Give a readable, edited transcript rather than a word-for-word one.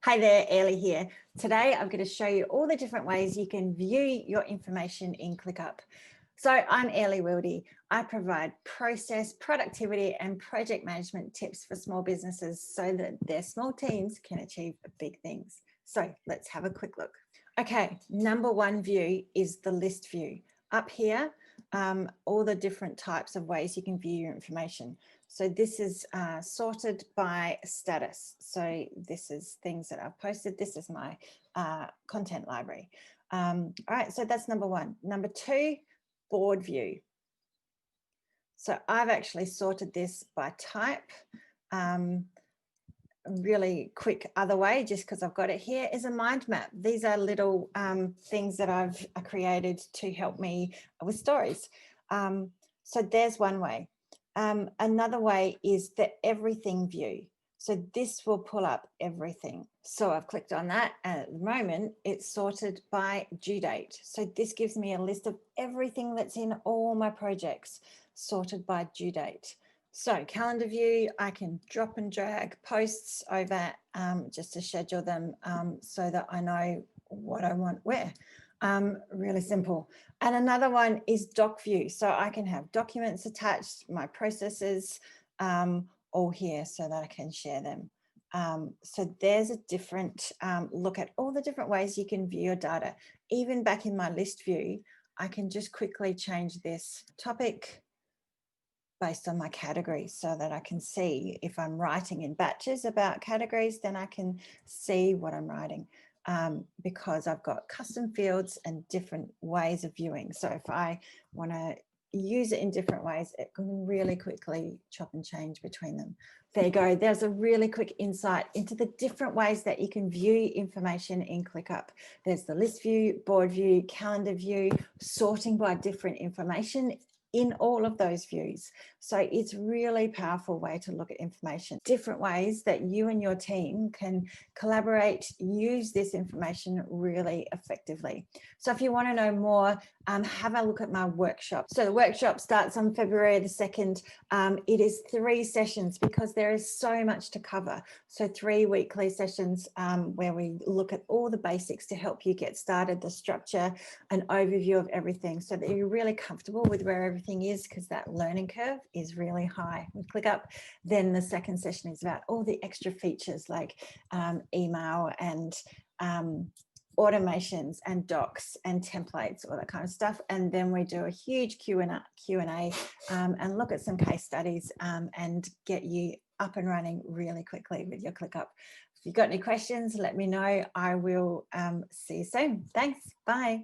Hi there, Ellie here. Today I'm going to show you all the different ways you can view your information in ClickUp. So I'm Ellie Wildy. I provide process, productivity and project management tips for small businesses so that their small teams can achieve big things. So let's have a quick look. Okay, number one view is the list view. Up here, all the different types of ways you can view your information. So this is sorted by status. So this is things that I've posted. This is my content library. All right, so that's number one. Number two, board view. So I've actually sorted this by type. Really quick other way, just because I've got it here, is a mind map. These are little things that I've created to help me with stories. So there's one way. Another way is the everything view. So this will pull up everything. So I've clicked on that, and at the moment it's sorted by due date. So this gives me a list of everything that's in all my projects, sorted by due date. So calendar view, I can drop and drag posts over just to schedule them so that I know what I want where. Really simple. And another one is doc view. So I can have documents attached, my processes all here so that I can share them. So there's a different look at all the different ways you can view your data. Even back in my list view, I can just quickly change this topic based on my categories so that I can see if I'm writing in batches about categories, then I can see what I'm writing because I've got custom fields and different ways of viewing. So if I want to use it in different ways, it can really quickly chop and change between them. There you go. There's a really quick insight into the different ways that you can view information in ClickUp. There's the list view, board view, calendar view, sorting by different information in all of those views. So it's really powerful way to look at information, different ways that you and your team can collaborate, use this information really effectively. So if you want to know more, have a look at my workshop. So the workshop starts on February the 2nd. It is 3 sessions because there is so much to cover. So 3 weekly sessions where we look at all the basics to help you get started, the structure, an overview of everything so that you're really comfortable with where everything is, because that learning curve is really high with ClickUp. Then the second session is about all the extra features like email and automations and docs and templates, all that kind of stuff. And then we do a huge Q&A and look at some case studies and get you up and running really quickly with your ClickUp. If you've got any questions, let me know. I will see you soon. Thanks. Bye.